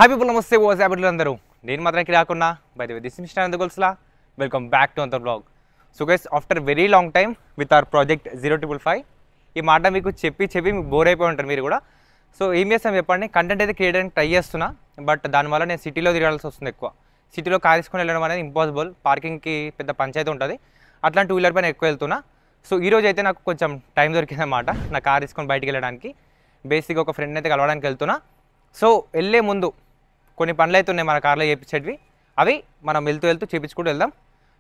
Hi people, namaste. What's happening అందరూ నేను మాత్రానికి రాకున్నా by the way this mister అనంతగోల్స్లా వెల్కమ్ బ్యాక్ టు అంతర్ blog. So guys after very long time with our project 0555 ఈ మాట మీకు చెప్పి మీకు బోర్ అయిపోయి ఉంటారు మీరు కూడా. సో ఏం చేస్తాం చెప్పండి, కంటెంట్ అయితే క్రియేట్ చేయడానికి ట్రై చేస్తున్నా, బట్ దానివల్ల నేను సిటీలో తిరగాల్సి వస్తుంది. ఎక్కువ సిటీలో కార్ తీసుకొని వెళ్ళడం అనేది ఇంపాసిబుల్, పార్కింగ్కి పెద్ద పంచాయతీ ఉంటుంది, అట్లాంటి 2 వీలర్ పైన ఎక్కువ వెళ్తున్నా. సో ఈరోజు అయితే నాకు కొంచెం టైం దొరికిందన్నమాట నా కార్ తీసుకొని బయటికి వెళ్ళడానికి. బేసిక్గా ఒక ఫ్రెండ్ అయితే కలవడానికి వెళ్తున్నా. సో వెళ్ళే ముందు కొన్ని పనులు అయితే ఉన్నాయి మన కార్లో చేయించేటివి, అవి మనం వెళ్తూ చేయించుకుంటూ వెళ్దాం.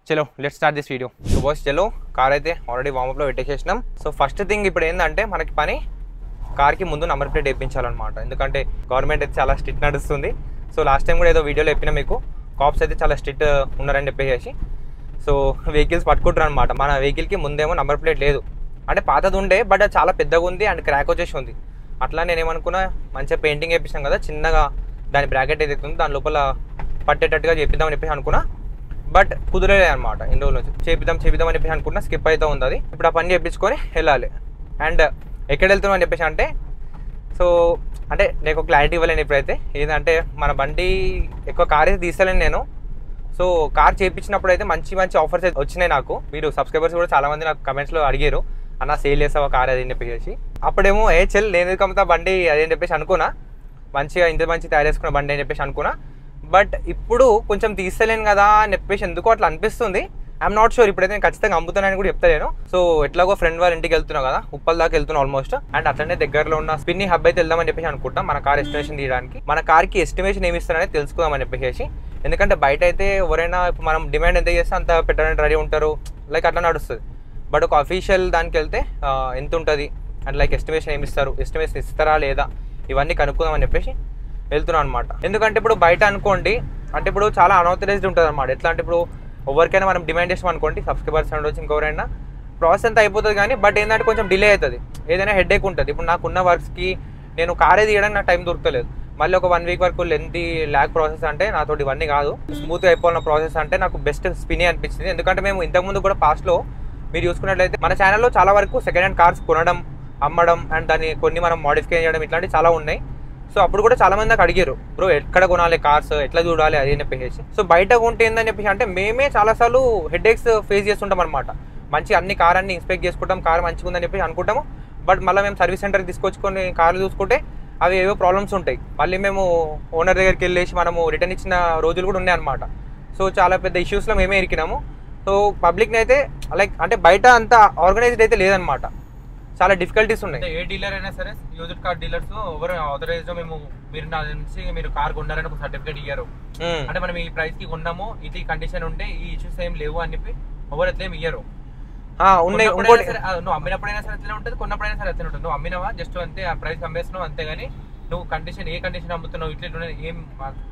చలో let's start this video. So boss చలో, కార్ అయితే ఆల్రెడీ వార్మప్లో పెట్టేసేసినాం. సో ఫస్ట్ థింగ్ ఇప్పుడు ఏంటంటే మనకి పని కార్కి ముందు నెంబర్ ప్లేట్ వేయించాలన్నమాట, ఎందుకంటే గవర్నమెంట్ అయితే చాలా స్ట్రిక్ట్ నడుస్తుంది. సో లాస్ట్ టైం కూడా ఏదో వీడియోలో చెప్పినా మీకు, కాప్స్ అయితే చాలా స్ట్రిక్ట్ ఉన్నారని చెప్పేసి. సో వెహికల్స్ పట్టుకుంటారు అనమాట. మన వెహికల్కి ముందేమో నెంబర్ ప్లేట్ లేదు, అంటే పాతది ఉండే బట్ అది చాలా పెద్దగా ఉంది అండ్ క్రాక్ వచ్చేసి ఉంది. అట్లా నేనేమనుకున్నా, మంచిగా పెయింటింగ్ వేయించాం కదా, చిన్నగా దాని బ్రాకెట్ ఏదైతే ఉందో దాని లోపల పట్టేటట్టుగా చేపిద్దామని చెప్పేసి అనుకున్నా, బట్ కుదరలే అనమాట. ఇన్ని రోజుల నుంచి చేపిద్దామని చెప్పేసి అనుకున్నా, స్కిప్ అయితే ఉంది అది. ఇప్పుడు ఆ పని చేయించుకొని వెళ్ళాలి. అండ్ ఎక్కడ వెళ్తున్నాం అని చెప్పేసి అంటే, సో అంటే నేను క్లారిటీ ఇవ్వలేను ఇప్పుడైతే. ఏంటంటే మన బండి ఎక్కువ కార్ అయితే తీసలేను నేను. సో కార్ చేయించినప్పుడు అయితే మంచి ఆఫర్స్ అయితే వచ్చినాయి నాకు. మీరు సబ్స్క్రైబర్స్ కూడా చాలామంది నాకు కమెంట్స్లో అడిగారు, అన్న సేల్ చేసావా కార్ అది అని చెప్పేసి. అప్పుడేమో చెల్ నేను ఎందుకు బండి అది అని చెప్పేసి అనుకున్నా, మంచిగా ఇంత మంచి తయారు చేసుకున్న బండి అని చెప్పేసి అనుకున్నా. బట్ ఇప్పుడు కొంచెం తీస్తలేను కదా అని చెప్పేసి ఎందుకో అట్లా అనిపిస్తుంది. ఐఎమ్ నాట్ షూర్, ఇప్పుడైతే నేను ఖచ్చితంగా అమ్ముతానని కూడా చెప్తాను. సో ఎట్లాగో ఫ్రెండ్ వాళ్ళ ఇంటికి వెళ్తున్నావు కదా, ఉప్పల్ దాకా వెళ్తున్నా ఆల్మోస్ట్. అండ్ అట్లనే దగ్గరలో ఉన్న స్పిన్ని హబ్ అయితే వెళ్దామని చెప్పేసి అనుకుంటాం, మన కార్ ఎస్టిమేషన్ తీయడానికి. మన కార్కి ఎస్టిమేషన్ ఏమి ఇస్తారనేది తెలుసుకుందామని చెప్పేసి. ఎందుకంటే బయట అయితే ఎవరైనా మనం డిమాండ్ ఎంత చేస్తే అంత పెట్టడానికి రెడీ ఉంటారు, లైక్ అట్లా నడుస్తుంది. బట్ ఒక అఫీషియల్ దానికి వెళ్తే ఎంత ఉంటుంది అండ్ లైక్ ఎస్టిమేషన్ ఏమి ఇస్తారు, ఎస్టిమేషన్ ఇస్తారా లేదా, ఇవన్నీ కనుక్కుందామని చెప్పేసి వెళ్తున్నాం అనమాట. ఎందుకంటే ఇప్పుడు బయట అనుకోండి, అంటే ఇప్పుడు చాలా అన్ఆథరైజ్డ్ ఉంటుంది అనమాట. ఎట్లా అంటే ఇప్పుడు ఎవరికైనా మనం డిమాండ్ చేస్తాం అనుకోండి, సబ్స్క్రైబర్స్ ఉండొచ్చు ఇంకెవరైనా, ప్రాసెస్ అంతా అయిపోతుంది కానీ బట్ ఏంటంటే కొంచెం డిలే అవుతుంది, ఏదైనా హెడేక్ ఉంటుంది. ఇప్పుడు నాకున్న వర్క్స్కి నేను కారే తీయడానికి నాకు టైం దొరకలేదు. మళ్ళీ ఒక 1 వీక్ వరకు లెంతీ ల్యాగ్ ప్రాసెస్ అంటే నాతో ఇవన్నీ కాదు. స్మూత్గా అయిపోయిన ప్రాసెస్ అంటే నాకు బెస్ట్ స్పిన్ అనిపించింది. ఎందుకంటే మేము ఇంతకుముందు కూడా పాస్ట్లో మీరు చూసుకున్నట్లయితే మన ఛానల్లో చాలా వరకు సెకండ్ హ్యాండ్ కార్స్ కొనడం, అమ్మడం అండ్ దాన్ని కొన్ని మనం మోడిఫై చేయడం ఇట్లాంటివి చాలా ఉన్నాయి. సో అప్పుడు కూడా చాలా మంది నాకు అడిగారు, బ్రో ఎక్కడ కొనాలి కార్స్, ఎట్లా చూడాలి అది అని చెప్పేసి. సో బయట కొంటే ఏందని చెప్పేసి అంటే మేమే చాలాసార్లు హెడేక్స్ ఫేస్ చేస్తుంటాం అనమాట. మంచి అన్ని కార్ అన్ని ఇన్స్పెక్ట్ చేసుకుంటాం, కార్ మంచిగా ఉందని చెప్పేసి అనుకుంటాము. బట్ మళ్ళీ మేము సర్వీస్ సెంటర్కి తీసుకొచ్చుకొని కార్లు చూసుకుంటే అవి ఏవో ప్రాబ్లమ్స్ ఉంటాయి. మళ్ళీ మేము ఓనర్ దగ్గరికి వెళ్ళేసి మనము రిటర్న్ ఇచ్చిన రోజులు కూడా ఉన్నాయి అనమాట. సో చాలా పెద్ద ఇష్యూస్లో మేమే ఇరికినాము. సో పబ్లిక్ని అయితే లైక్ అంటే బయట అంత ఆర్గనైజ్డ్ అయితే లేదనమాట, చాలా డిఫికల్టీస్ ఉన్నాయి. ఏ డీలర్ అయినా సరే, యూజ్డ్ కార్ డీలర్స్ ఎవరు ఆథరైజ్డ్ మేము మీరు నా నుంచి మీరు కార్ కొన్నారని ఒక సర్టిఫికేట్ ఇయ్యారు. అంటే మనం ఈ ప్రైస్ కి కొన్నాము, ఇది కండిషన్ ఉంటే ఈ ఇష్యూస్ ఏం లేవు అని చెప్పి ఎవరు ఎట్లా ఏమి ఇయ్యరు. నువ్వు అమ్మినప్పుడైనా సరే ఎట్లా ఉంటుంది, కొన్నప్పుడైనా సరే ఎట్లా ఉంటుంది. నువ్వు అమ్మినావా జస్ట్ అంతే, ఆ ప్రైస్ అమ్మేస్తున్నావు అంతేగాని నువ్వు కండిషన్ ఏ కండిషన్ అమ్ముతున్నావు ఇట్లా ఏం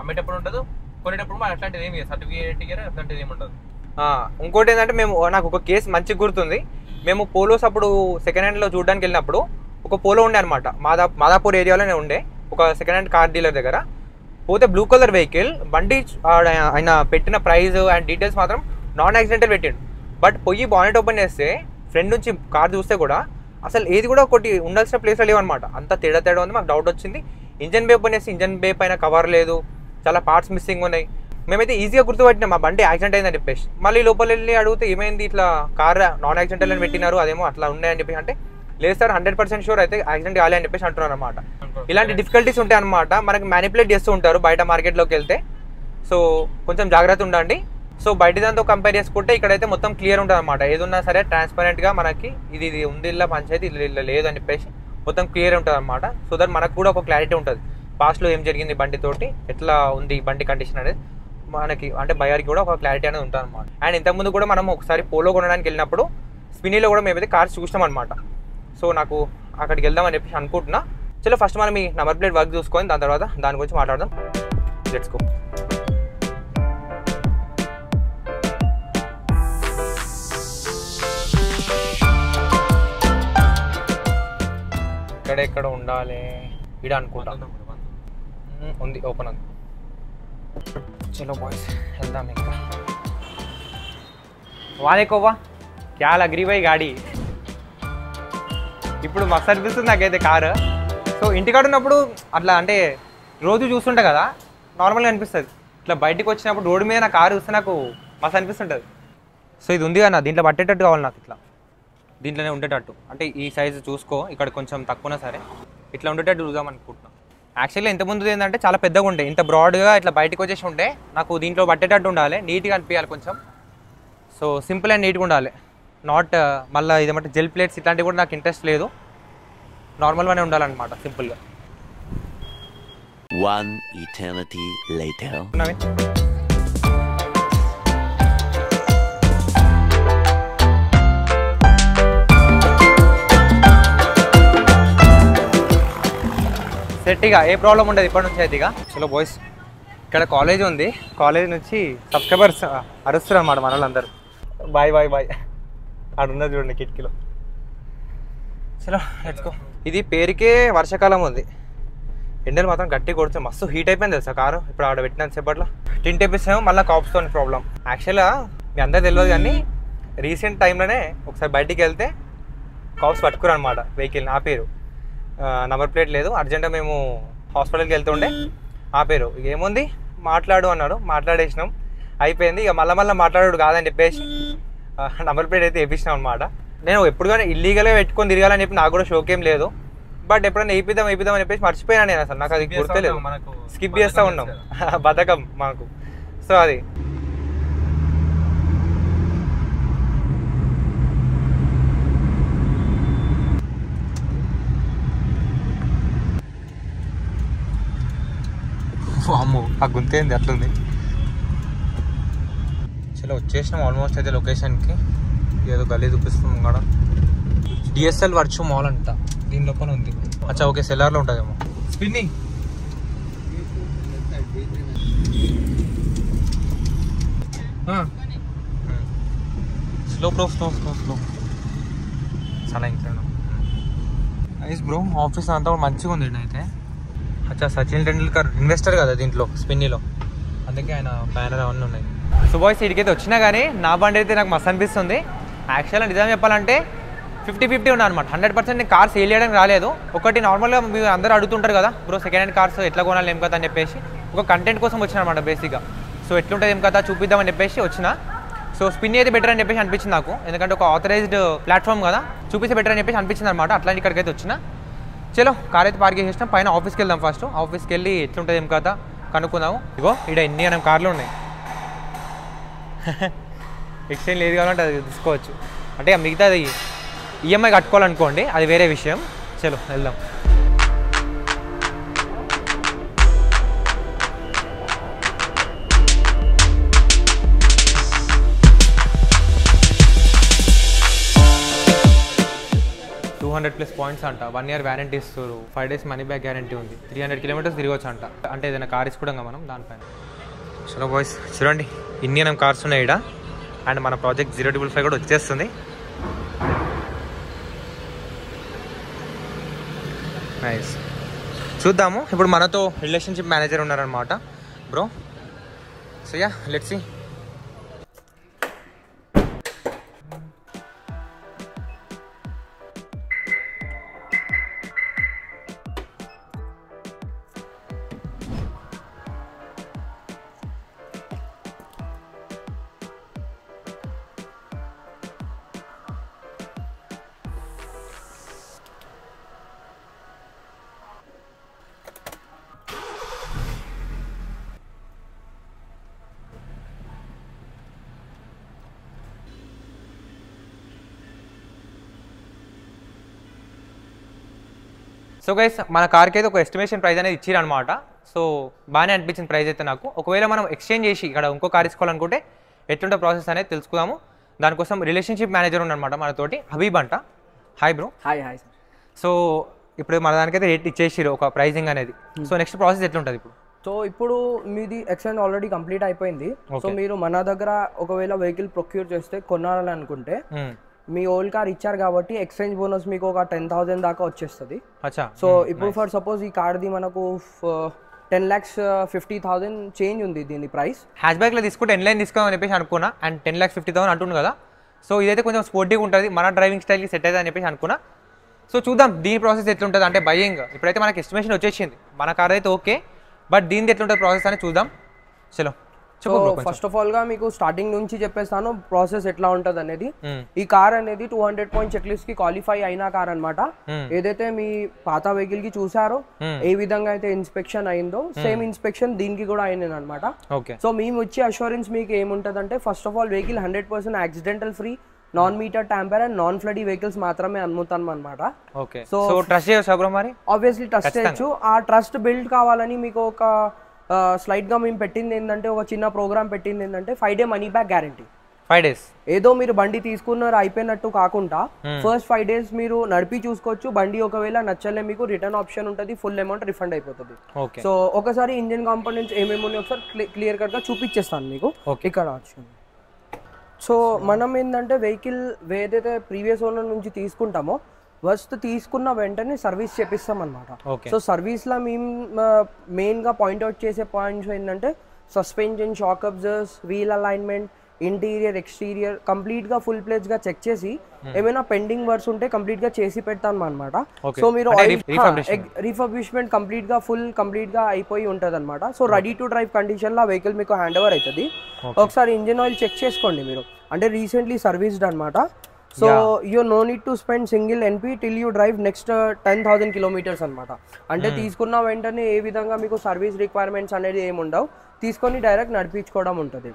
అమ్మేటప్పుడు ఉండదు, కొనేటప్పుడు మనం అట్లాంటిది ఏమి సర్టిఫికేట్ ఇయ్యారు, అట్లాంటిది ఏమి ఉండదు. ఇంకోటి ఏంటంటే మేము, నాకు ఒక కేసు మంచిగా గుర్తుంది. మేము పోలోస్ అప్పుడు సెకండ్ హ్యాండ్లో చూడడానికి వెళ్ళినప్పుడు ఒక పోలో ఉండే అనమాట, మాదాపూర్ ఏరియాలోనే ఉండే ఒక సెకండ్ హ్యాండ్ కార్ డీలర్ దగ్గర. పోతే బ్లూ కలర్ వెహికల్ బండి ఆయన పెట్టిన ప్రైస్ అండ్ డీటెయిల్స్ మాత్రం నాన్ యాక్సిడెంటల్ పెట్టిండు. బట్ పోయి బానెట్ ఓపెన్ చేస్తే ఫ్రంట్ నుంచి కార్ చూస్తే కూడా అసలు ఏది కూడా ఒకటి ఉండాల్సిన ప్లేస్లో లేవన్నమాట. అంత తేడా ఉంది. మాకు డౌట్ వచ్చింది. ఇంజన్ బే ఓపెన్ చేస్తే ఇంజన్ బే పైన కవర్ లేదు, చాలా పార్ట్స్ మిస్సింగ్ ఉన్నాయి. మేమైతే ఈజీగా గుర్తుపట్టినాం మా బండి యాక్సిడెంట్ అయిందని చెప్పేసి. మళ్ళీ లోపల వెళ్ళి అడిగితే ఏమైంది, ఇట్లా కార్ నాన్ యాక్సిడెంటల్ అని పెట్టినారు, అదేమో అట్లా ఉన్నాయని చెప్పేసి అంటే, లేదు సార్ 100% షూర్ అయితే యాక్సిడెంట్ కాలే అని చెప్పేసి అంటున్నారు అనమాట. ఇలాంటి డిఫికల్టీస్ ఉంటాయి అనమాట, మనకి మ్యానిపులేట్ చేస్తూ ఉంటారు బయట మార్కెట్లోకి వెళ్తే. సో కొంచెం జాగ్రత్త ఉండండి. సో బయట దాంతో కంపేర్ చేసుకుంటే ఇక్కడైతే మొత్తం క్లియర్ ఉంటుంది అనమాట. ఏదున్నా సరే ట్రాన్స్పరెంట్గా మనకి ఇది ఉంది, ఇలా పంచాయతీ ఇలా లేదు అని చెప్పేసి మొత్తం క్లియర్ ఉంటుంది అనమాట. సో దట్ మనకు కూడా ఒక క్లారిటీ ఉంటుంది, పాస్ట్లో ఏం జరిగింది బండితోటి, ఎట్లా ఉంది బండి కండిషన్ అనేది మనకి, అంటే బయర్కి కూడా ఒక క్లారిటీ అనేది ఉంటుంది అనమాట. అండ్ ఇంతకుముందు కూడా మనం ఒకసారి పోలో కొనడానికి వెళ్ళినప్పుడు స్పినీలో కూడా మేమైతే కార్స్ చూసినాం అనమాట. సో నాకు అక్కడికి వెళ్దామని చెప్పేసి అనుకుంటున్నా. చలో ఫస్ట్ మనం ఈ నెంబర్ ప్లేట్ వర్క్ చూసుకొని దాని తర్వాత దాని గురించి మాట్లాడదాం. Let's go. ఎక్కడ ఉండాలి ఇక్కడ అనుకుంటా ఉంది, ఓపెన్ ఉంది. चलो बॉयज వెళ్దాం ఇంకా. వాలేకోవా క్యా లగ్ రही भाई गाड़ी. ఇప్పుడు మస్తు అనిపిస్తుంది నాకైతే కారు. సో ఇంటికాడ ఉన్నప్పుడు అట్లా అంటే రోజు చూస్తుంటా కదా, నార్మల్గా అనిపిస్తుంది. ఇట్లా బయటికి వచ్చినప్పుడు రోడ్డు మీద నా కారు చూస్తే నాకు మస్తు అనిపిస్తుంటుంది. సో ఇది ఉంది కదా, దీంట్లో పట్టేటట్టు కావాలి నాకు, ఇట్లా దీంట్లోనే ఉండేటట్టు. అంటే ఈ సైజు చూసుకో, ఇక్కడ కొంచెం తక్కువనా సరే ఇట్లా ఉండేటట్టు చూద్దాం అనుకుంటున్నాం. యాక్చువల్లీ ఇంతకుముందు ఏంటంటే చాలా పెద్దగా ఉండే, ఇంత బ్రాడ్గా ఇట్లా బయటకు వచ్చేసి ఉంటే నాకు దీంట్లో పట్టేటట్టు ఉండాలి, నీట్గా అనిపించాలి కొంచెం. సో సింపుల్ అండ్ నీట్గా ఉండాలి, నాట్ మళ్ళీ ఇదేమంటే జెల్ ప్లేట్స్ ఇట్లాంటివి కూడా నాకు ఇంట్రెస్ట్ లేదు, నార్మల్గానే ఉండాలన్నమాట సింపుల్గా. One eternity later. సెట్ ఇక ఏ ప్రాబ్లం ఉండదు ఇప్పటి నుంచి అయితే. ఇక చలో బాయ్స్, ఇక్కడ కాలేజ్ ఉంది, కాలేజ్ నుంచి సబ్స్క్రైబర్స్ అరుస్తారు అన్నమాట మన వాళ్ళందరూ. బాయ్ బాయ్ బాయ్ అక్కడ ఉన్నది చూడండి కిటికీలో. చలో లెట్స్ గో. ఇది పేరుకే వర్షాకాలం ఉంది, ఎండలు మాత్రం గట్టి కొడుతుంది, మస్తు హీట్ అయిపోయింది తెలుసా కారు. ఇప్పుడు ఆడ పెట్టినంత సేపట్లో టింట్ వేపిస్తాము, మళ్ళీ కాప్స్తో ప్రాబ్లం. యాక్చువల్గా మీ అందరూ తెలియదు కానీ రీసెంట్ టైంలోనే ఒకసారి బయటికి వెళ్తే కాప్స్ పట్టుకురు అనమాట, వెహికల్ని ఆపేరు, నంబర్ ప్లేట్ లేదు, అర్జెంట్గా మేము హాస్పిటల్కి వెళ్తుండే ఆపేరు. ఇక ఏముంది మాట్లాడు అన్నాడు, మాట్లాడేసినాం, అయిపోయింది. ఇక మళ్ళీ మాట్లాడాడు కాదని చెప్పేసి నంబర్ ప్లేట్ అయితే వేయించినాం అనమాట. నేను ఎప్పుడు కానీ ఇల్లీగల్గా పెట్టుకొని తిరగాలని చెప్పి నాకు కూడా షోకేం లేదు, బట్ ఎప్పుడైనా వేయిద్దాం అని చెప్పేసి మర్చిపోయినా నేను, అసలు నాకు అది గుర్తులేదు, స్కిప్ చేస్తూ ఉన్నాం బద్ధకం మాకు. సో అది అమ్ము ఆ గుంతేంది అట్లుంది. చలో వచ్చేసినాం ఆల్మోస్ట్ అయితే లొకేషన్కి. ఏదో గల్లీ చూపిస్తాం కూడా, డిఎస్ఎల్ వర్చు మాల్ అంట, దీని లోపల ఉంది. అచ్చా ఓకే, సెల్లార్లో ఉంటుందేమో. స్పిన్ని స్లో చాలా ఇంకా నైస్ బ్రో. ఆఫీస్ అంతా కూడా మంచిగా ఉంది అయితే. అచ్చా సచిన్ టెండూల్కర్ ఇన్వెస్టర్ కదా దీంట్లో, స్పిన్నీలో, అందుకే ఆయన బ్యానర్ అవన్నీ ఉన్నాయి. సో బాయ్స్ ఇటుకైతే వచ్చినా కానీ నా బండి అయితే నాకు మస్తు అనిపిస్తుంది. యాక్చువల్గా నిజం చెప్పాలంటే 50-50 ఉన్నా అనమాట. 100% నేను కార్ సేల్ చేయడానికి రాలేదు. ఒకటి నార్మల్గా మీరు అందరూ అడుగుతుంటారు కదా బ్రో సెకండ్ హ్యాండ్ కార్స్ ఎట్లా కొనాలి ఏం కదా అని చెప్పేసి, ఒక కంటెంట్ కోసం వచ్చిన అనమాట బేసిక్గా. సో ఎట్లుంటుంది ఏం కదా చూపిద్దామని చెప్పేసి వచ్చిన. సో స్పిన్ అయితే బెటర్ అని చెప్పేసి అనిపించింది నాకు, ఎందుకంటే ఒక ఆథరైజ్డ్ ప్లాట్ఫామ్ కదా, చూపిస్తే బెటర్ అని చెప్పేసి అనిపించింది అనమాట. అట్లాంటి ఇక్కడికైతే వచ్చిన. చలో కార్ అయితే పార్క్ చేసేసినాం, పైన ఆఫీస్కి వెళ్దాం. ఫస్ట్ ఆఫీస్కి వెళ్ళి ఎట్లుంటుంది ఏం కదా కనుక్కుందాము. ఇగో ఇక్కడ ఎన్ని అనే కార్లు ఉన్నాయి, ఎక్స్చేంజ్ లేదు కాబట్టి అది తీసుకోవచ్చు. అంటే మిగతాది ఈఎంఐ కట్టుకోవాలనుకోండి, అది వేరే విషయం. చలో వెళ్దాం. $200+ పాయింట్స్ అంట, 1 year వ్యారంటీ ఇస్తారు, 5 days మనీ బ్యాక్ గ్యారంటీ ఉంది, 300 kilometers తిరగవచ్చు అంట. అంటే ఏదైనా కార్ ఇసుకోవడం మనం దానిపైన. చలో బాయ్స్ చూడండి, ఇండియన్ కార్స్ ఉన్నాయి ఇక్కడ. అండ్ మన ప్రాజెక్ట్ 055 కూడా వచ్చేస్తుంది. నైస్, చూద్దాము. ఇప్పుడు మనతో రిలేషన్షిప్ మేనేజర్ ఉన్నారనమాట bro. So yeah let's see. So guys మన కార్కి అయితే ఒక ఎస్టిమేషన్ ప్రైస్ అనేది ఇచ్చిరు అనమాట. సో బాగానే అనిపించింది ప్రైస్ అయితే నాకు. ఒకవేళ మనం ఎక్స్చేంజ్ చేసి ఇక్కడ ఇంకో కార్ తీసుకోవాలనుకుంటే ఎట్లుంటే ప్రాసెస్ అనేది తెలుసుకుందాము. దానికోసం రిలేషన్షిప్ మేనేజర్ ఉన్నమాట మనతోటి, హబీబ్ అంట. Hi bro. Hi sir. So ఇప్పుడు మన దానికైతే రేట్ ఇచ్చేసిరు ఒక ప్రైజింగ్ అనేది. సో నెక్స్ట్ ప్రాసెస్ ఎట్లుంటుంది ఇప్పుడు? సో ఇప్పుడు మీది ఎక్స్చేంజ్ ఆల్రెడీ కంప్లీట్ అయిపోయింది. సో మీరు మన దగ్గర ఒకవేళ వెహికల్ ప్రొక్యూర్ చేస్తే కొనాలని అనుకుంటే మీ ఓల్డ్ కార్ ఇచ్చారు కాబట్టి ఎక్స్చేంజ్ బోనస్ మీకు ఒక 10,000 దాకా వచ్చేస్తుంది. సో ఇప్పుడు ఫర్ సపోజ్ ఈ కార్ది మనకు 10,50,000 చేంజ్ ఉంది దీని ప్రైస్. హ్యాచ్ బ్యాక్లో తీసుకుంటే ఎన్లైన్ తీసుకోమని చెప్పేసి అనుకున్నా, అండ్ 10,50,000 అంటుంది కదా. సో ఇదైతే కొంచెం స్పోర్టీగా ఉంటుంది, మన డ్రైవింగ్ స్టైల్కి సెట్ అవుతుంది అని చెప్పేసి అనుకున్నా. సో చూద్దాం దీని ప్రాసెస్ ఎట్లుంటుంది అంటే బయ్యింగ్. ఇప్పుడైతే మనకి ఎస్టిమేషన్ వచ్చేసింది, మన కార్ అయితే ఓకే. బట్ దీనిది ఎట్లుంటుంది ప్రాసెస్ అని చూద్దాం. చలో సో ఫస్ట్ ఆఫ్ ఆల్ గా మీకు స్టార్టింగ్ నుంచి చెప్పేస్తాను ప్రాసెస్ ఎట్లా ఉంటది అనేది. ఈ కార్ అనేది 200 పాయింట్ చెక్ లిస్ట్ కి క్వాలిఫై అయిన కార్ అన్నమాట. ఏదైతే మీ పాత వెహికల్ కి చూసారో ఏ విధంగా అయితే ఇన్స్పెక్షన్ అయిందో సేమ్ ఇన్స్పెక్షన్ దీనికి కూడా అయింది అనమాట. సో మేము వచ్చే అష్యూరెన్స్ మీకు ఏముంటది అంటే first of all vehicle 100% accidental free, non meter tamper and non flooded vehicles మాత్రమే అమ్ముతాం అనమాట. సో ట్రస్ట్ చేయొచ్చు బ్రో? మరి ఆబ్వియస్లీ ట్రస్ట్ చేయొచ్చు. ఆ ట్రస్ట్ బిల్డ్ కావాలని మీకు ఒక స్లైడ్ గా మేము పెట్టింది ఏంటంటే, ఒక చిన్న ప్రోగ్రామ్ పెట్టింది ఏంటంటే 5 day money back guarantee. 5 days ఏదో మీరు బండి తీసుకున్నారు అయిపోయినట్టు కాకుండా ఫస్ట్ 5 days మీరు నడిపి చూసుకోవచ్చు. బండి ఒకవేళ నచ్చలే మీకు రిటర్న్ ఆప్షన్ ఉంటుంది, ఫుల్ అమౌంట్ రిఫండ్ అయిపోతుంది. సో ఒకసారి ఇంజిన్ కాంపోనెంట్స్ ఏమేమి ఉన్నాయో ఒకసారి క్లియర్ కట్ గా చూపించేస్తాను మీకు ఇక్కడ ఆప్షన్. సో మనం ఏంటంటే వెహికల్ ఏదైతే ప్రీవియస్ ఓనర్ నుంచి తీసుకుంటామో ఫస్ట్ తీసుకున్న వెంటనే సర్వీస్ చేపిస్తాం అనమాట. సో సర్వీస్ లో మేము మెయిన్ గా పాయింట్అవుట్ చేసే పాయింట్స్ ఏంటంటే suspension, shock absorbers, wheel alignment, interior, exterior complete గా ఫుల్ ప్లేజ్ గా చెక్ చేసి ఏమైనా పెండింగ్ వర్క్స్ ఉంటే కంప్లీట్ గా చేసి పెడతాం అనమాట. సో మీరు రీఫర్బిష్మెంట్ కంప్లీట్ గా అయిపోయి ఉంటది అనమాట. So ready to drive condition లో వెహికల్ మీకు హ్యాండ్ ఓవర్ అవుతుంది. ఒకసారి ఇంజిన్ ఆయిల్ చెక్ చేసుకోండి మీరు, అంటే రీసెంట్లీ సర్వీస్డ్ అనమాట. So you no need to spend single ఎన్పి till you drive next 10,000 kilometers అనమాట. అంటే తీసుకున్న వెంటనే ఏ విధంగా మీకు సర్వీస్ రిక్వైర్మెంట్స్ అనేది ఏమి ఉండవు, తీసుకొని డైరెక్ట్ నడిపించుకోవడం ఉంటుంది.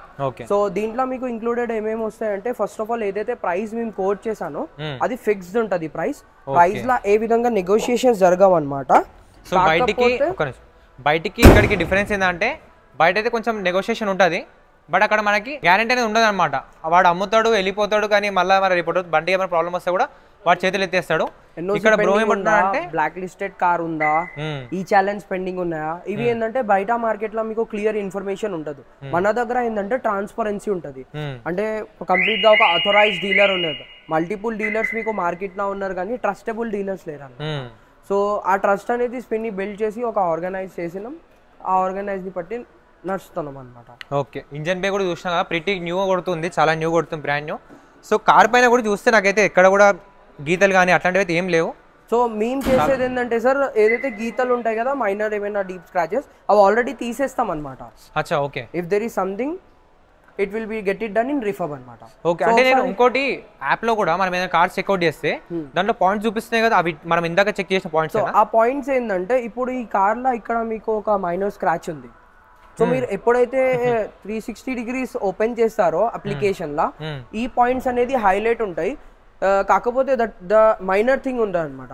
సో దీంట్లో మీకు ఇంక్లూడెడ్ ఏమేమి వస్తాయంటే ఫస్ట్ ఆఫ్ ఆల్ ఏదైతే ప్రైస్ మేము కోట్ చేశానో అది ఫిక్స్డ్ ఉంటుంది. ప్రైస్ లో ఏ విధంగా నెగోషియేషన్స్ జరగవు అనమాట. సో బయటికి ఇక్కడికి డిఫరెన్స్ ఏంటంటే బయట అయితే కొంచెం నెగోషియేషన్ ఉంటుంది, బట్ అక్కడ మనకి గ్యారెంటీ అనేది ఉండదు అనమాట. వాడు అమ్ముతాడు వెళ్ళిపోతాడు, కానీ మళ్ళీ మన రిపోర్ట్ బండి ఏమైనా ప్రాబ్లమ్ వస్తే కూడా వాడు చేతులు ఎత్తేస్తాడు. ఇక్కడ బ్రో ఏమంటున్నారంటే బ్లాక్ లిస్టెడ్ కార్ ఉందా, ఈ ఛాలెంజ్ పెండింగ్ ఉన్నాయా, ఇవి ఏంటంటే బయట మార్కెట్ లో మీకు క్లియర్ ఇన్ఫర్మేషన్ ఉండదు. మన దగ్గర ఏంటంటే ట్రాన్స్పరెన్సీ ఉంటది. అంటే కంప్లీట్ గా ఒక అథరైజ్ డీలర్ ఉండదు. మల్టిపుల్ డీలర్స్ మీకు మార్కెట్ లో ఉన్నారు కానీ ట్రస్టబుల్ డీలర్స్ లేరు. సో ఆ ట్రస్ట్ అనేది స్పిన్ ని బిల్డ్ చేసి ఒక ఆర్గనైజ్ చేసినాం. ఆ ఆర్గనైజ్ ని బట్టి నడుస్తున్నాం అనమాట. ఓకే, ఇంజన్ బే కూడా చూసినా కదా, ప్రిటీ న్యూ కొడుతుంది, చాలా న్యూ కొడుతుంది, బ్రాండ్ న్యూ. సో కార్ పైన కూడా చూస్తే నాకైతే ఎక్కడ కూడా గీతలు కానీ అట్లాంటివి అయితే ఏం లేవు. సో మేము చేసేది ఏంటంటే సార్, ఏదైతే గీతలు ఉంటాయి కదా మైనర్ ఏమైనా డీప్ స్క్రాచెస్ అవి ఆల్రెడీ తీసేస్తాం అనమాట. అచ్చా okay. If there is something it will be get it done in refurb అనమాట. ఓకే, అంటే నేను ఇంకోటి యాప్ లో కూడా మనం ఏదైనా కార్స్ చెక్అవుట్ చేస్తే దాంట్లో పాయింట్స్ చూపిస్తున్నాయి కదా, అవి మనం ఇందాక చెక్ చేసిన పాయింట్స్. ఆ పాయింట్స్ ఏంటంటే ఇప్పుడు ఈ కార్ లో ఇక్కడ మీకు ఒక మైనర్ స్క్రాచ్ ఉంది. సో మీరు ఎప్పుడైతే 360 degrees ఓపెన్ చేస్తారో అప్లికేషన్ లా ఈ పాయింట్స్ అనేది హైలైట్ ఉంటాయి. కాకపోతే ద మైనర్ థింగ్ ఉంటుంది అనమాట.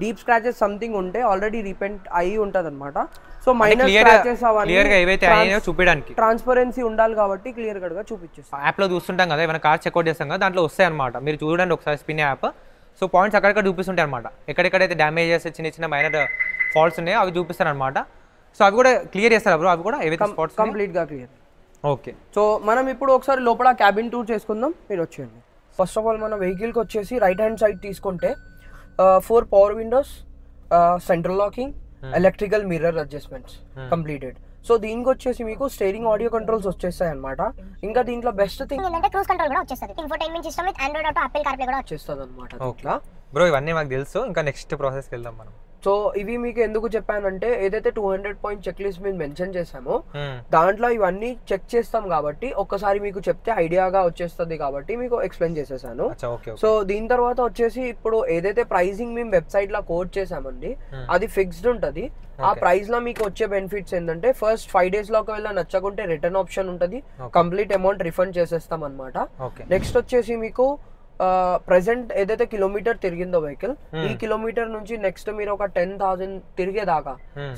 డీప్ స్క్రాచెస్ సంథింగ్ ఉంటే ఆల్రెడీ రిపెంట్ అయి ఉంటది అనమాట. సో మైనర్ స్క్రాచెస్ చూపించడానికి ట్రాన్స్పరెన్సీ ఉండాలి కాబట్టి క్లియర్ గా చూపించేస్తాం. యాప్ లో చూస్తుంటాం కదా, ఏమైనా కార్ చెక్అవుట్ చేస్తాం కదా, దాంట్లో వస్తాయి అనమాట. మీరు చూడండి ఒకసారి స్పిన్ యాప్. సో పాయింట్స్ అక్కడక్కడ చూపిస్తుంటాయి అనమాట. ఎక్కడెక్కడైతే డ్యామేజెస్ చిన్న చిన్న మైనర్ ఫాల్ట్స్ ఉన్నాయో అవి చూపిస్తారు అనమాట. సో అవి కూడా క్లియర్ చేస్తారు బ్రో, అవి కూడా ఏవైతే స్పాట్స్ కంప్లీట్ గా క్లియర్. ఓకే, సో మనం ఇప్పుడు ఒకసారి లోపల క్యాబిన్ టూర్ చేసుకుందాం, మీరు వచ్చేయండి. ఫస్ట్ ఆఫ్ ఆల్ మన వెహికల్ కి వచ్చేసి రైట్ హ్యాండ్ సైడ్ తీసుకుంటే 4 power Windows, central locking, electrical mirror adjustments completed. So దీనికి వచ్చేసి మీకు స్టీరింగ్ ఆడియో కంట్రోల్స్ వచ్చేస్తాయి అనమాట. ఇంకా దీంట్లో బెస్ట్ థింగ్ ఏంటంటే క్రూజ్ కంట్రోల్ కూడా వచ్చేస్తుంది. Infotainment system with Android auto, Apple CarPlay కూడా వచ్చేస్తుంది అనమాట. ఓకే బ్రో, ఇవన్నీ మాకు తెలుసు. ఇంకా నెక్స్ట్ ప్రాసెస్కి వెళ్దాం మనం. సో ఇవి మీకు ఎందుకు చెప్పానంటే ఏదైతే 200 పాయింట్ చెక్ లిస్ట్ మేము మెన్షన్ చేసామో దాంట్లో ఇవన్నీ చెక్ చేస్తాం కాబట్టి ఒక్కసారి మీకు చెప్తే ఐడియాగా వచ్చేస్తుంది కాబట్టి మీకు ఎక్స్ప్లెయిన్ చేసేసాను. సో దీని తర్వాత వచ్చేసి ఇప్పుడు ఏదైతే ప్రైసింగ్ మేము వెబ్సైట్ లో కోడ్ చేసామండి అది ఫిక్స్డ్ ఉంటది. ఆ ప్రైస్ లో మీకు వచ్చే బెనిఫిట్స్ ఏంటంటే ఫస్ట్ 5 days లో ఒకవేళ నచ్చకుంటే రిటర్న్ ఆప్షన్ ఉంటది, కంప్లీట్ అమౌంట్ రిఫండ్ చేసేస్తాం అనమాట. నెక్స్ట్ వచ్చేసి మీకు ప్రెసెంట్ ఏదైతే కిలోమీటర్ తిరిగిందో వెహికల్, ఈ కిలోమీటర్ నుంచి నెక్స్ట్ మీరు ఒక 10,000 తిరిగేదాకా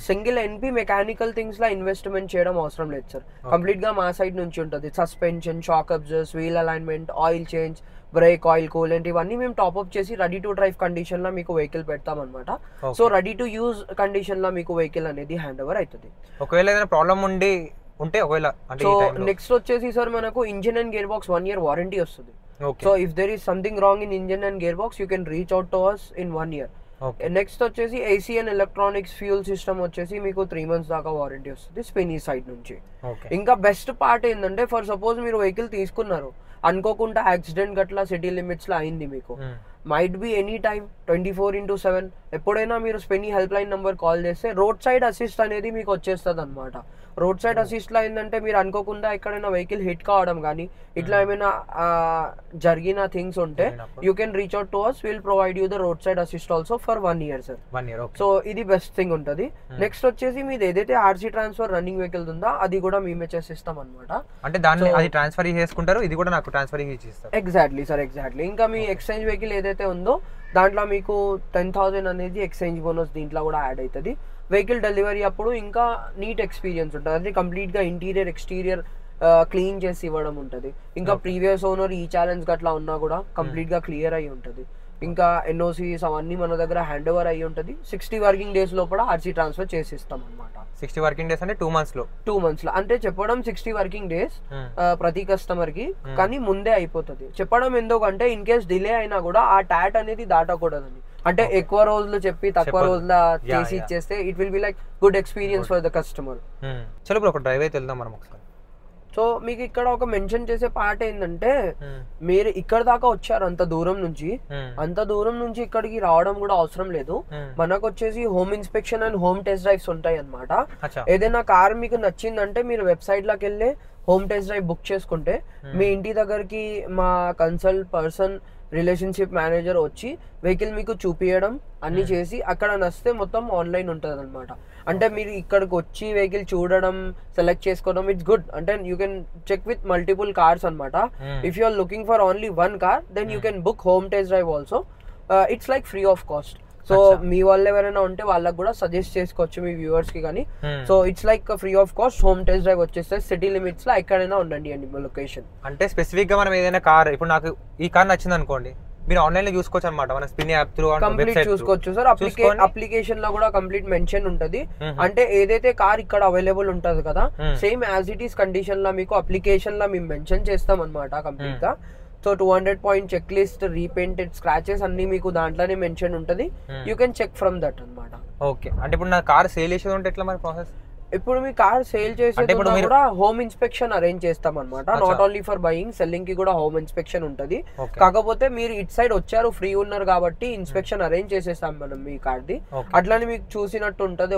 సింగిల్ ఎన్పి మెకానికల్ థింగ్స్ లా ఇన్వెస్ట్మెంట్ చేయడం అవసరం లేదు సార్. కంప్లీట్ గా మా సైడ్ నుంచి ఉంటుంది. Suspension, shock absorbers, wheel alignment, oil change, brake, oil coolant ఇవన్నీ మేము టాప్అప్ చేసి రెడీ టు డ్రైవ్ కండిషన్ లో మీకు వెహికల్ పెడతాం అనమాట. So ready to use condition లో మీకు వెహికల్ అనేది హ్యాండ్ ఓవర్ అవుతుంది. ఒకవేళ ఏదైనా ప్రాబ్లం ఉంటే ఒకవేళ. సో నెక్స్ట్ వచ్చేసి సార్ మనకు engine and gear box 1 year warranty వస్తుంది. So if there is something wrong in engine and gearbox, you can reach out to us in 1 year. Next వచ్చేసి AC and electronics fuel system వచ్చేసి మీకు 3 months దాకా warranty వస్తుంది స్పెనీ side నుంచి. ఇంకా best part ఏంటంటే for suppose మీరు vehicle తీసుకున్నారు అనుకోకుండా యాక్సిడెంట్ గట్లా సిటీ లిమిట్స్ లో అయింది మీకు, మైట్ బి ఎనీ టైమ్ 24/7 ఎప్పుడైనా మీరు స్పెన్నీ హెల్ప్ లైన్ నెంబర్ కాల్ చేస్తే రోడ్ సైడ్ అసిస్ట్ అనేది మీకు వచ్చేస్తుంది అనమాట. రోడ్ సైడ్ అసిస్ట్లో ఏంటంటే మీరు అనుకోకుండా ఎక్కడైనా వెహికల్ హిట్ కావడం కానీ ఇట్లా ఏమైనా జరిగిన థింగ్స్ ఉంటే you can reach out to us, will provide you the road side assist also for 1 year sir. So ఇది బెస్ట్ థింగ్ ఉంటుంది. నెక్స్ట్ వచ్చేసి మీది ఏదైతే ఆర్సీ ట్రాన్స్ఫర్ రన్నింగ్ వెహికల్ ఉందో అది కూడా మేమే చేసిస్తాం అనమాట. అంటే దాన్ని అది ట్రాన్స్ఫర్ చేసుకుంటారు, ఇది కూడా నాకు ట్రాన్స్ఫర్ చేసిస్తారు. Exactly sir, exactly. ఇంకా మీ ఎక్స్చేంజ్ వెహికల్ ఏదైతే ఉందో దాంట్లో మీకు 10,000 అనేది ఎక్స్చేంజ్ బోనస్ దీంట్లో కూడా యాడ్ అవుతుంది. వెహికల్ డెలివరీ అప్పుడు ఇంకా నీట్ ఎక్స్పీరియన్స్ ఉంటుంది, అది కంప్లీట్గా ఇంటీరియర్ ఎక్స్టీరియర్ క్లీన్ చేసి ఇవ్వడం ఉంటుంది. ఇంకా ప్రీవియస్ ఓనర్ ఈ ఛాలెంజ్ గట్లా ఉన్నా కూడా కంప్లీట్గా క్లియర్ అయ్యి ఉంటుంది. ఇంకా ఎన్ఓసీస్ అవన్నీ మన దగ్గర హ్యాండ్ ఓవర్ అయ్యి ఉంటుంది. 60 వర్కింగ్ డేస్ లోపల ఆర్సీ ట్రాన్స్ఫర్ చేసిస్తాం అనమాట. 60 వర్కింగ్ డేస్ అంటే 2 months లో అంటే చెప్పడం 60 వర్కింగ్ డేస్ ప్రతి కస్టమర్ కి, కానీ ముందే అయిపోతుంది. చెప్పడం ఎందుకంటే ఇన్ కేస్ డిలే అయినా కూడా ఆ టాట్ అనేది దాటకూడదని. అంటే ఎక్కువ రోజులు చెప్పి తక్కువ రోజుల చేసి ఇచ్చేస్తే it will be like good experience for the customer. చలో ఇప్పుడు ఒక డ్రైవ్ అయితే వెళ్దాం మనం ఒకసారి. సో మీకు ఇక్కడ ఒక మెన్షన్ చేసే పార్ట్ ఏంటంటే మీరు ఇక్కడ దాకా వచ్చారు అంత దూరం నుంచి ఇక్కడికి రావడం కూడా అవసరం లేదు. మనకు వచ్చేసి home inspection and home test drives ఉంటాయి అన్నమాట. ఏదైనా కార్ మీకు నచ్చిందంటే మీరు వెబ్సైట్ లోకి వెళ్ళి హోమ్ టెస్ట్ డ్రైవ్ బుక్ చేసుకుంటే మీ ఇంటి దగ్గరికి మా కన్సల్ట్ పర్సన్ రిలేషన్షిప్ మేనేజర్ వచ్చి వెహికల్ మీకు చూపించడం అన్ని చేసి అక్కడ నచ్చితే మొత్తం ఆన్లైన్ ఉంటుంది అనమాట. అంటే మీరు ఇక్కడికి వచ్చి వెహికల్ చూడడం సెలెక్ట్ చేసుకోవడం ఇట్స్ గుడ్. అంటే you can check with multiple cars అనమాట. If you are looking for only 1 car then you can book home test drive also. It's like free of cost. So మీ వాళ్ళు ఎవరైనా ఉంటే వాళ్ళకి కూడా సజెస్ట్ చేసుకోవచ్చు మీ వ్యూవర్స్ కి కానీ. So it's like free of cost home test drive వచ్చేస్తే సిటీ లిమిట్స్ లో ఎక్కడైనా ఉండండి అండి లొకేషన్. అంటే స్పెసిఫిక్ గా మనం ఏదైనా కార్, ఇప్పుడు నాకు ఈ కార్ నచ్చింది అనుకోండి, మీరు ఆన్లైన్ లో చూసుకోవచ్చు అనమాట. మన స్పిన్ యాప్ త్రూ కంప్లీట్ చూసుకోవచ్చు సార్. అప్లికేషన్ లో కూడా కంప్లీట్ మెన్షన్ ఉంటది. అంటే ఏదైతే కార్ ఇక్కడ అవైలబుల్ ఉంటది కదా same as it is condition లో మీకు అప్లికేషన్ లో మేము మెన్షన్ చేస్తాం అనమాట కంప్లీట్ గా. So 200 point check list, repainted, scratches అన్ని మీకు దాంట్లోనే మెన్షన్ ఉంటది. You can check from that అనమాట. ఓకే, అంటే ఇప్పుడు నా కార్ సేల్ చేసేది ఉంటే ఎట్లా మరి ప్రాసెస్? ఇప్పుడు మీ కార్ సేల్ చేసేది కూడా హోమ్ ఇన్స్పెక్షన్ అరేంజ్ చేస్తాం అనమాట. Not only for buying, selling కి కూడా హోమ్ ఇన్స్పెక్షన్ ఉంటది. కాకపోతే మీరు ఇట్ సైడ్ వచ్చారు, ఫ్రీ ఉన్నారు కాబట్టి ఇన్స్పెక్షన్ అరేంజ్ చేసేస్తాం మనం మీ కార్ ది. అట్లానే మీకు చూసినట్టు ఉంటది.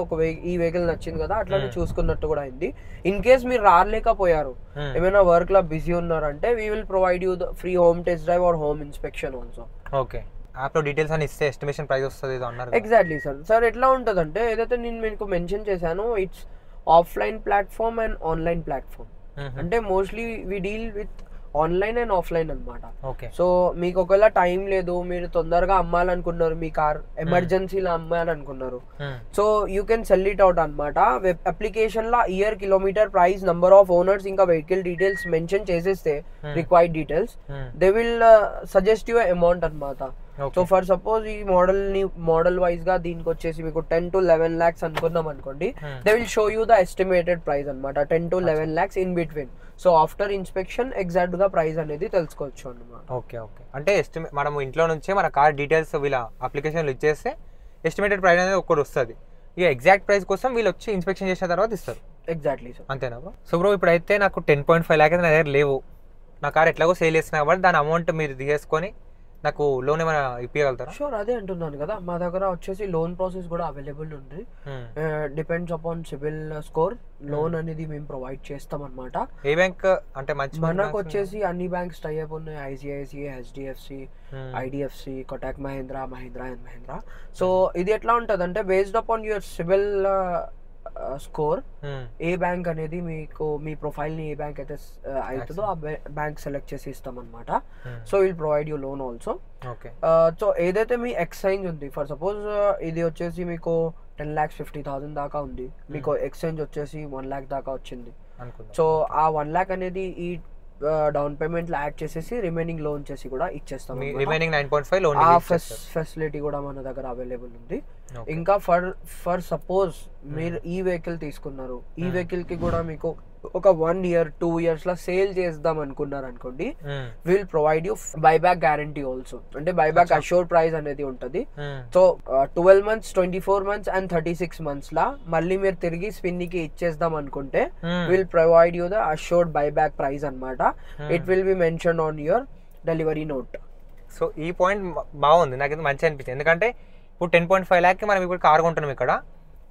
ఈ వెహికల్ నచ్చింది కదా అట్లానే చూసుకున్నట్టు కూడా అయింది. ఇన్ కేస్ మీరు రాలేకపోయారు, ఏమైనా వర్క్ లో బిజీ ఉన్నారంటే we will provide you the free home test drive or home inspection also. Okay, app లో డీటెయిల్స్ అని ఇస్తే ఎస్టిమేషన్ ప్రైస్ వస్తుంది అన్నారు. Exactly sir. ఎట్లా ఉంటదంటే ఏదైతే నేను మీకు మెన్షన్ చేశాను it's offline platform and online platform. అంటే mostly we deal with online and offline అనమాట. సో మీకు ఒకవేళ టైం లేదు, మీరు తొందరగా అమ్మాలనుకున్నారు, మీ కార్ ఎమర్జెన్సీలో అమ్మాలనుకున్నారు, so you can sell it out అనమాట. వెబ్ అప్లికేషన్ లా year, kilometer, price, number of owners, ఇంకా వెహికల్ డీటెయిల్స్ మెన్షన్ చేసేస్తే required details they will suggest you amount అనమాట. సో ఫర్ సపోజ్ ఈ మోడల్ వైజ్ గా దీనికి వచ్చేసి మీకు 10 to 11 lakhs అనుకున్నాం అనుకోండి, they will show you the estimated price అనమాట. 10 to 11 lakhs in between. So after inspection exact గా ప్రైస్ అనేది తెలుసుకోవచ్చు అన్నమాట. ఓకే, అంటే మనం ఇంట్లో నుంచే మన కార్ డీటెయిల్స్ వీళ్ళ అప్లికేషన్లు ఇచ్చేస్తే ఎస్టిమేటెడ్ ప్రైస్ అనేది ఒకటి వస్తుంది. ఇక ఎగ్జాక్ట్ ప్రైస్ కోసం వీళ్ళు వచ్చి ఇన్స్పెక్షన్ చేసిన తర్వాత ఇస్తారు. Exactly sir. అంతేనా బ్రో? సో బ్రో ఇప్పుడైతే నాకు 10.5 lakhs నా దగ్గర లేవు, నా కార్ ఎట్లాగో సేల్ చేస్తున్నా కాబట్టి దాని అమౌంట్ మీరు తీసేసుకొని నాకు లోన్ ఏమైనా ఇప్పించగలుగుతారా? షూర్, అదే అంటున్నాను కదా, మా దగ్గర వచ్చేసి లోన్ ప్రాసెస్ కూడా అవైలబుల్ ఉంది. Depends upon CIBIL score. Loan అనేది మేము ప్రొవైడ్ చేస్తాం అనమాట. ఏ బ్యాంక్ అంటే మంచి? మనకు వచ్చేసి అన్ని బ్యాంక్స్ టైఅప్ ఉన్నాయి. ICICI, HDFC, IDFC, Kotak Mahindra and Mahindra. So ఇది ఎట్లా ఉంటుంది అంటే based upon your CIBIL score A bank అనేది మీకు మీ ప్రొఫైల్ ని ఏ బ్యాంక్ అయితే అవుతుందో ఆ బ్యాంక్ సెలెక్ట్ చేసి ఇస్తాం అనమాట. So will provide you loan also. So ఏదైతే మీ ఎక్స్చేంజ్ ఉంది, ఫర్ సపోజ్ ఇది వచ్చేసి మీకు 10,50,000 దాకా ఉంది, మీకు ఎక్స్చేంజ్ వచ్చేసి 1 lakh దాకా వచ్చింది. సో ఆ 1 lakh అనేది ఈ డౌన్ పేమెంట్ లో యాడ్ చేసేసి రిమైనింగ్ లోన్ చేసి కూడా ఇచ్చేస్తాం. రిమైనింగ్ 9.5 లోన్ ఫెసిలిటీ కూడా మన దగ్గర అవైలబుల్ ఉంది. ఇంకా ఫర్ సపోజ్ మీరు ఈ వెహికల్ తీసుకున్నారు, ఈ వెహికల్ కి కూడా మీకు ఒక 1 year 2 years లో సేల్ చేద్దాం అనుకున్నారు అనుకోండి, will provide you buyback guarantee also. అంటే బైబ్యాక్ అష్యూర్డ్ ప్రైస్ అనేది ఉంటది. So 12 months, 24 months and 36 months లా మళ్ళీ మీరు తిరిగి స్పిన్ కి ఇచ్చేద్దాం అనుకుంటే will provide you the assured buyback price అనమాట. It will be mention on your delivery note. So ఈ పాయింట్ బాగుంది, నాకైతే మంచిగా అనిపించింది. ఎందుకంటే ఇప్పుడు 10.5 lakh మనం ఇప్పుడు కార్ కొంటున్నాం ఇక్కడ,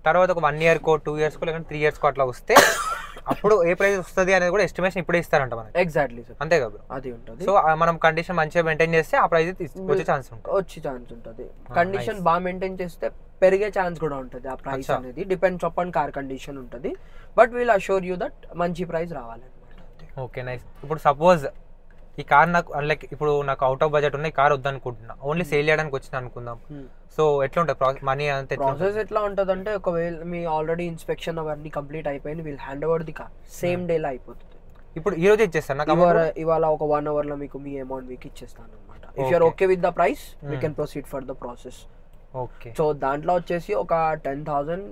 తర్వాత ఒక 1 yearకో 2 yearsకో లేకపోతే 3 yearsకో అట్లా వస్తే అప్పుడు ఏ ప్రైస్ వస్తుంది అనేది కూడా ఎస్టిమేషన్ ఇప్పుడే ఇస్తారంట మనకి. ఎగ్జాక్ట్లీ సార్, అంతే కదా, అది ఉంటుంది. సో మనం కండిషన్ మంచిగా మెయింటైన్ చేస్తే ఆ ప్రైస్ వచ్చే ఛాన్స్ ఉంటుంది. కండిషన్ బాగా మెయింటైన్ చేస్తే పెరిగే ఛాన్స్ కూడా ఉంటుంది. ఆ ప్రైస్ అనేది డిపెండ్స్ అపాన్ కార్ కండిషన్ ఉంటుంది. But will assure you that మంచి ప్రైస్ రావాలన్నమాట. Okay nice. ఇప్పుడు సపోజ్ ఈ కార్ నాకు లైక్ ఇప్పుడు నాకు అవుట్ ఆఫ్ బడ్జెట్ ఉన్న ఈ కార్ వద్దనుకుంటున్నా, ఓన్లీ సేల్ చేయడానికి వచ్చిన అనుకుందాం. సో ఎట్లా ఉంటుంది మనీ అంతా? ప్రాసెస్ ఎట్లా ఉంటుంది అంటే, ఒకవేళ మీ ఆల్రెడీ ఇన్స్పెక్షన్ అవన్నీ కంప్లీట్ అయిపోయింది, we'll hand over the car same day లో అయిపోతుంది. ఇప్పుడు ఈ రోజు ఇచ్చేస్తాను నాకు, ఇవాళ ఒక 1 hour లో మీకు మీ అమౌంట్ మీకు ఇచ్చేస్తాను అనమాట. If you're okay with the price we can proceed for the process. Okay. So దాంట్లో వచ్చేసి ఒక 10,000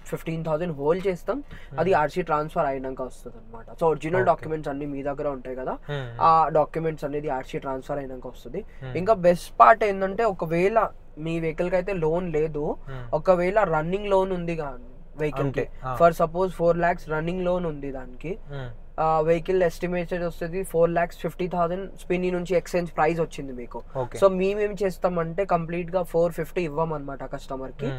15,000 హోల్డ్ చేస్తాం, అది ఆర్సీ ట్రాన్స్ఫర్ అయినాక వస్తుంది అనమాట. సో ఒరిజినల్ డాక్యుమెంట్స్ అన్ని మీ దగ్గర ఉంటాయి కదా, ఆ డాక్యుమెంట్స్ అనేది ఆర్సీ ట్రాన్స్ఫర్ అయినాక వస్తుంది. ఇంకా బెస్ట్ పార్ట్ ఏంటంటే, ఒకవేళ మీ వెహికల్ కి అయితే లోన్ లేదు, ఒకవేళ రన్నింగ్ లోన్ ఉంది వెహికల్ కి, for suppose 4 lakhs running loan ఉంది దానికి, వెహికల్ ఎస్టిమేటెడ్ వస్తుంది 4,50,000 స్పిన్ని నుంచి ఎక్స్చేంజ్ ప్రైస్ వచ్చింది మీకు. సో మేమేం చేస్తామంటే కంప్లీట్ గా 450 ఇవ్వమన్నమాట కస్టమర్ కి.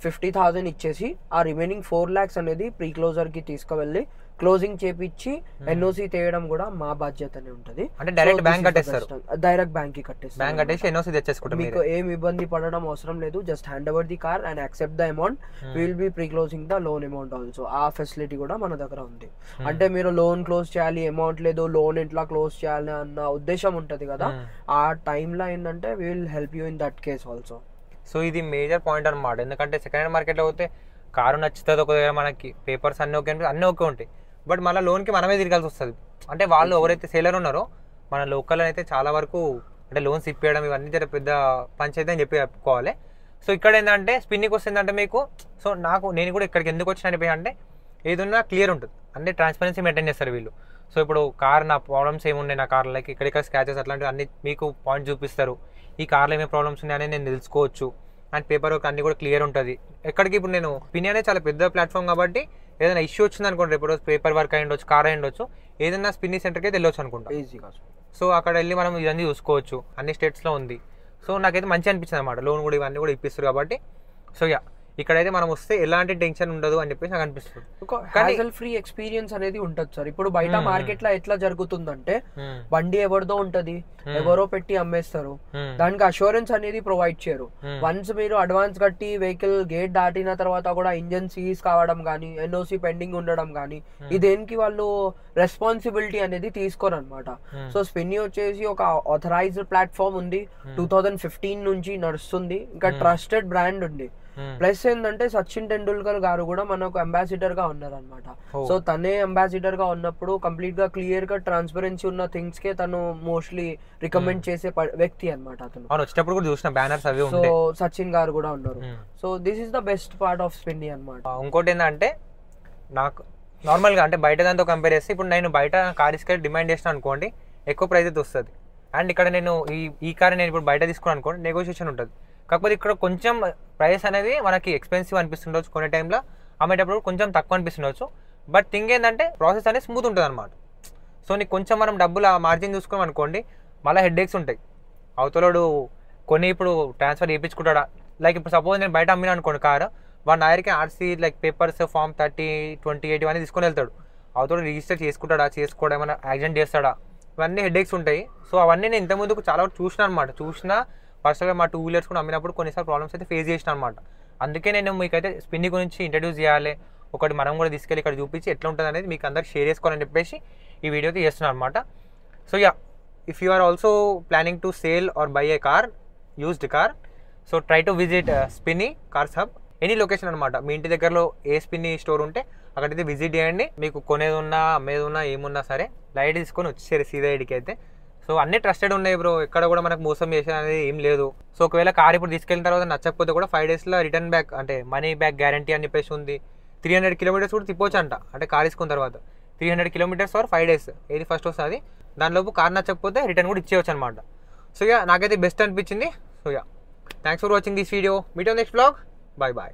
50,000 ఇచ్చేసి ఆ రిమైనింగ్ 4 lakhs అనేది ప్రీ క్లోజర్ కి తీసుకువెళ్ళి క్లోజింగ్ చేపించి ఎన్ఓసి తీయడం కూడా మా బాధ్యత అనే ఉంటది. అంటే డైరెక్ట్ బ్యాంక్ కట్టేస్తారు, డైరెక్ట్ బ్యాంక్ కి కట్టేస్తారు, బ్యాంక్ కట్టేసి ఎన్ఓసి తెచ్చేసుకుంటారు. మీకు ఏం ఇబ్బంది పడడం అవసరం లేదు, just hand over the car and accept the amount, will be pre closing the loan amount also. ఆ ఫెసిలిటీ కూడా మన దగ్గర ఉంది. అంటే మీరు లోన్ క్లోజ్ చేయాలి, అమౌంట్ లేదు, లోన్ ఎట్లా క్లోజ్ చేయాలి అన్న ఉద్దేశం ఉంటది కదా, ఆ టైంలో ఏంటంటే we will help you in that case also. So ఇది మేజర్ పాయింట్ అనమాట. ఎందుకంటే సెకండ్ హ్యాండ్ మార్కెట్లో పోతే కారు నచ్చుతుంది ఒక దగ్గర, మనకి పేపర్స్ అన్నీ ఓకే అన్నీ ఓకే ఉంటాయి, బట్ మళ్ళీ లోన్కి మనమే తిరగాల్సి వస్తుంది. అంటే వాళ్ళు ఎవరైతే సేలర్ ఉన్నారో మన లోకల్ అయితే చాలా వరకు అంటే లోన్స్ ఇప్పించడం ఇవన్నీ జర పెద్ద పంచాయతీ అని చెప్పి చెప్పుకోవాలి. సో ఇక్కడ ఏంటంటే స్పిన్నికి వస్తుందంటే మీకు, సో నేను కూడా ఇక్కడికి ఎందుకు వచ్చిన అంటే ఏదన్నా క్లియర్ ఉంటుంది, అంటే ట్రాన్స్పరెన్సీ మెయింటైన్ చేస్తారు వీళ్ళు. సో ఇప్పుడు కార్ నా ప్రాబ్లమ్స్ ఏమున్నాయి, నా కార్లో లైక్ ఇక్కడిక్కడ స్క్రాచెస్ అట్లాంటివి అన్ని మీకు పాయింట్ చూపిస్తారు, ఈ కార్లో ఏమేమి ప్రాబ్లమ్స్ ఉన్నాయని నేను తెలుసుకోవచ్చు. అండ్ పేపర్ వర్క్ అన్ని కూడా క్లియర్ ఉంటుంది. ఎక్కడికి ఇప్పుడు నేను పిన్ అనేది చాలా పెద్ద ప్లాట్ఫామ్ కాబట్టి ఏదైనా ఇష్యూ వచ్చింది అనుకోండి, ఇప్పుడు పేపర్ వర్క్ అయి ఉండొచ్చు, కార్ అయి ఉండొచ్చు, ఏదైనా స్పిన్ని సెంటర్కి అయితే వెళ్ళొచ్చు అనుకుంటా ఈజీగా. సో అక్కడ వెళ్ళి మనం ఇవన్నీ చూసుకోవచ్చు, అన్ని స్టేట్స్లో ఉంది. సో నాకైతే మంచి అనిపించింది అనమాట, లోన్ కూడా ఇవన్నీ కూడా ఇప్పిస్తారు కాబట్టి. సో ఇక్కడైతే మనం వస్తే ఎలాంటి టెన్షన్ ఉండదు అని చెప్పేసి నాకు అనిపిస్తుంది. హ్యాజల్ ఫ్రీ ఎక్స్పీరియన్స్ అనేది ఉంటుంది సార్. ఇప్పుడు బయట మార్కెట్ లో ఎట్లా జరుగుతుందంటే, బండి ఎవరిదో ఉంటది, ఎవరో పెట్టి అమ్మేస్తారు, దానికి అష్యూరెన్స్ అనేది ప్రొవైడ్ చేయరు. వన్స్ మీరు అడ్వాన్స్ కట్టి వెహికల్ గేట్ దాటిన తర్వాత కూడా ఇంజన్ సీజ్ కావడం కానీ, ఎన్ఓసి పెండింగ్ ఉండడం కానీ, ఇదేనికి వాళ్ళు రెస్పాన్సిబిలిటీ అనేది తీసుకోరు అనమాట. సో స్పిన్ని వచ్చేసి ఒక ఆథరైజ్డ్ ప్లాట్ఫామ్ ఉంది, 2015 నుంచి నడుస్తుంది, ఇంకా ట్రస్టెడ్ బ్రాండ్ ఉంది. ప్లస్ ఏంటంటే సచిన్ టెండూల్కర్ గారు కూడా మనకు అంబాసిడర్ గా ఉన్నారు అనమాట. సో తనే అంబాసిడర్ గా ఉన్నప్పుడు కంప్లీట్ గా క్లియర్ గా ట్రాన్స్పరెన్సీ ఉన్న థింగ్స్ కే తను మోస్ట్లీ రికమెండ్ చేసే వ్యక్తి అనమాట అతను. వచ్చేటప్పుడు కూడా చూసిన బ్యానర్స్ అవి. సో సచిన్ గారు కూడా ఉన్నారు. So this is the best part of Spinny అనమాట. ఇంకోటి ఏంటంటే, నాకు నార్మల్గా అంటే బయట దాంతో కంపేర్ చేస్తే ఇప్పుడు నేను బయట కార్ తీసుకెళ్ళి డిమాండ్ చేసిన అనుకోండి, ఎక్కువ ప్రైస్ అయితే వస్తుంది. అండ్ ఇక్కడ నేను ఈ కార్ నేను ఇప్పుడు బయట తీసుకున్నాను అనుకోండి, నెగోషియేషన్ ఉంటుంది. కాకపోతే ఇక్కడ కొంచెం ప్రైస్ అనేది మనకి ఎక్స్పెన్సివ్ అనిపిస్తుండొచ్చు, కొన్ని టైంలో అమ్మేటప్పుడు కొంచెం తక్కువ అనిపిస్తుండొచ్చు. బట్ థింగ్ ఏంటంటే ప్రాసెస్ అనేది స్మూత్ ఉంటుంది అనమాట. సో నీకు కొంచెం మనం డబ్బులు ఆ మార్జిన్ చూసుకున్నాం అనుకోండి, మళ్ళీ హెడ్ఏక్స్ ఉంటాయి. అవతలోడు కొన్ని ఇప్పుడు ట్రాన్స్ఫర్ చేయించుకుంటాడా, లైక్ ఇప్పుడు సపోజ్ నేను బయట అమ్మినా అనుకోండి కారు, 1 yearకి ఆర్సీ లైక్ పేపర్స్ ఫామ్ 30, 28 ఇవన్నీ తీసుకొని వెళ్తాడు. అవతోడు రిజిస్టర్ చేసుకుంటాడా, చేసుకోవడం, ఏమైనా యాక్సిడెంట్ చేస్తాడా, ఇవన్నీ హెడ్ఏక్స్ ఉంటాయి. సో అవన్నీ నేను ఇంతకుముందుకు చాలా వరకు చూసినా అనమాట. పర్సనల్గా మా 2 wheelers కూడా అమ్మినప్పుడు కొన్నిసార్లు ప్రాబ్లమ్స్ అయితే ఫేస్ చేసిన అనమాట. అందుకే నేను మీకైతే స్పిన్ని గురించి ఇంట్రడ్యూస్ చేయాలి, ఒకటి మనం కూడా తీసుకెళ్ళి ఇక్కడ చూపించి ఎట్లా ఉంటుంది అనేది మీకు అందరికి షేర్ చేసుకోవాలని చెప్పేసి ఈ వీడియో అయితే చేస్తున్నాను అనమాట. So if you are also planning to sale or buy a car, used car, so try to visit Spinny cars hub, any location అనమాట. మీ ఇంటి దగ్గరలో ఏ స్పిన్ని స్టోర్ ఉంటే అక్కడైతే విజిట్ చేయండి. మీకు కొనేది ఉన్నా అమ్మేది ఉన్నా ఏమున్నా సరే లైట్ తీసుకొని వచ్చేసారు సీదా ఇడికి అయితే. సో అన్ని ట్రస్టెడ్ ఉన్నాయి బ్రో, ఎక్కడ కూడా మనకు మోసం చేసే అనేది ఏం లేదు. సో ఒకవేళ కార్ ఇప్పుడు తీసుకెళ్ళిన తర్వాత నచ్చకపోతే కూడా 5 daysలో రిటర్న్ బ్యాక్ అంటే మనీ బ్యాక్ గ్యారంటీ అని చెప్పేసి ఉంది. 300 kilometers కూడా తిప్పొచ్చు అంట, అంటే కార్ తీసుకున్న తర్వాత 300 kilometers ఫర్ 5 days, ఏది ఫస్ట్ వస్తుంది దానిలోపు కార్ నచ్చకపోతే రిటర్న్ కూడా ఇచ్చేయచ్చు అనమాట. సో నాకైతే బెస్ట్ అనిపించింది. So thanks for watching this video. Meet on next blog. Bye bye.